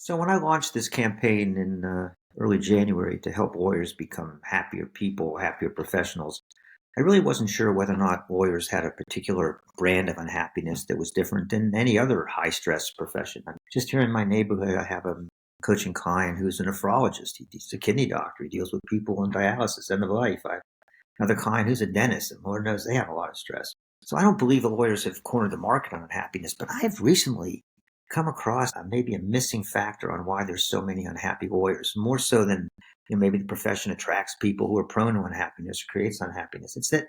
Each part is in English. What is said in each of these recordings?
So when I launched this campaign in early January to help lawyers become happier people, happier professionals, I really wasn't sure whether or not lawyers had a particular brand of unhappiness that was different than any other high stress profession. Just here in my neighborhood, I have a coaching client who's a nephrologist. He's a kidney doctor. He deals with people on dialysis, end of life. I have another client who's a dentist, and Lord knows they have a lot of stress. So I don't believe the lawyers have cornered the market on unhappiness, but I have recently come across maybe a missing factor on why there's so many unhappy lawyers, more so than maybe the profession attracts people who are prone to unhappiness, creates unhappiness. It's that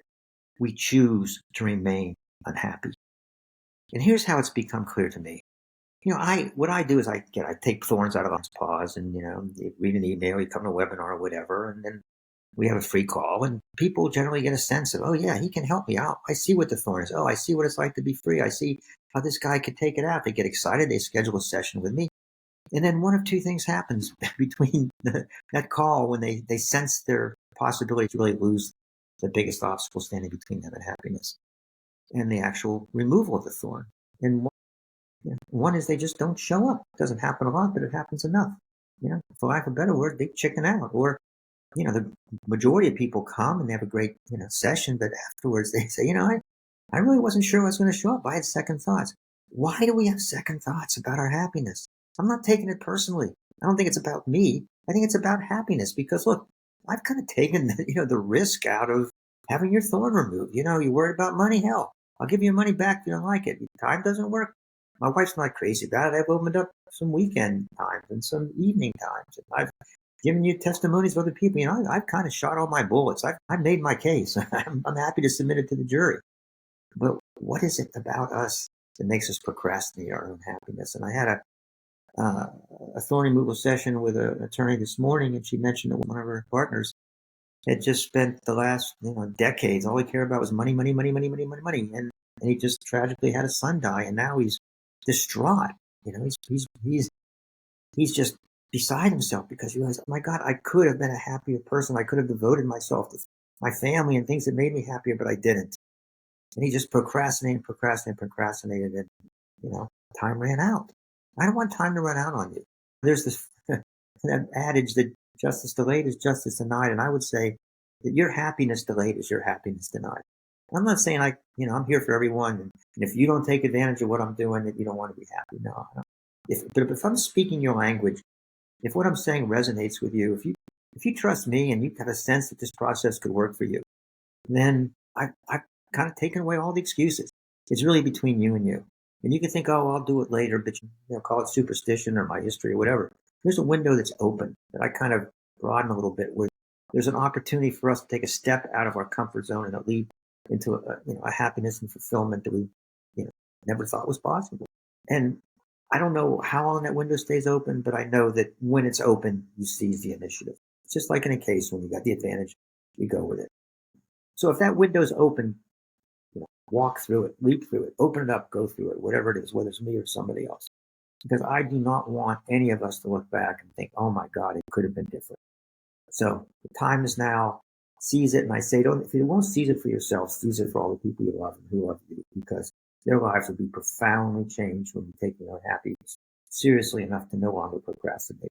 we choose to remain unhappy. And here's how it's become clear to me. I what I do is I take thorns out of one's paws, and you read an email, you come to a webinar or whatever, and then we have a free call, and people generally get a sense of, oh yeah, he can help me out. I see what the thorn is. Oh, I see what it's like to be free. I see how this guy could take it out. They get excited. They schedule a session with me. And then one of two things happens between that call when they sense their possibility to really lose the biggest obstacle standing between them and happiness and the actual removal of the thorn. And one is they just don't show up. It doesn't happen a lot, but it happens enough. For lack of a better word, they chicken out. Or the majority of people come and they have a great, session, but afterwards they say, I really wasn't sure I was going to show up. I had second thoughts. Why do we have second thoughts about our happiness? I'm not taking it personally. I don't think it's about me. I think it's about happiness because look, I've kind of taken the risk out of having your thorn removed. You worry about money. Hell, I'll give you your money back if you don't like it. If time doesn't work. My wife's not crazy about it. I've opened up some weekend times and some evening times. And I've given you testimonies of other people. I've kind of shot all my bullets. I've made my case. I'm happy to submit it to the jury. But what is it about us that makes us procrastinate our own happiness? And I had a thorn removal session with an attorney this morning, and she mentioned that one of her partners had just spent the last decades, all he cared about was money, money, money, money, money, money, money, and he just tragically had a son die, and now he's distraught. He's just beside himself because he realized, oh my God, I could have been a happier person. I could have devoted myself to my family and things that made me happier, but I didn't. And he just procrastinated, and time ran out. I don't want time to run out on you. There's this that adage that justice delayed is justice denied, and I would say that your happiness delayed is your happiness denied. I'm not saying I'm here for everyone, and if you don't take advantage of what I'm doing, that you don't want to be happy. No, I don't. But if I'm speaking your language, if what I'm saying resonates with you, if you trust me and you have a sense that this process could work for you, then I've kind of taken away all the excuses. It's really between you and you. And you can think, oh, I'll do it later, but call it superstition or my history or whatever. There's a window that's open that I kind of broaden a little bit where there's an opportunity for us to take a step out of our comfort zone and lead into a happiness and fulfillment that we never thought was possible. And I don't know how long that window stays open, but I know that when it's open, you seize the initiative. It's just like in a case when you got the advantage, you go with it. So if that window's open, walk through it, leap through it, open it up, go through it, whatever it is, whether it's me or somebody else. Because I do not want any of us to look back and think, oh my God, it could have been different. So the time is now. Seize it. And I say, if you won't seize it for yourself, seize it for all the people you love and who love you, because their lives will be profoundly changed when you take your own happiness seriously enough to no longer procrastinate.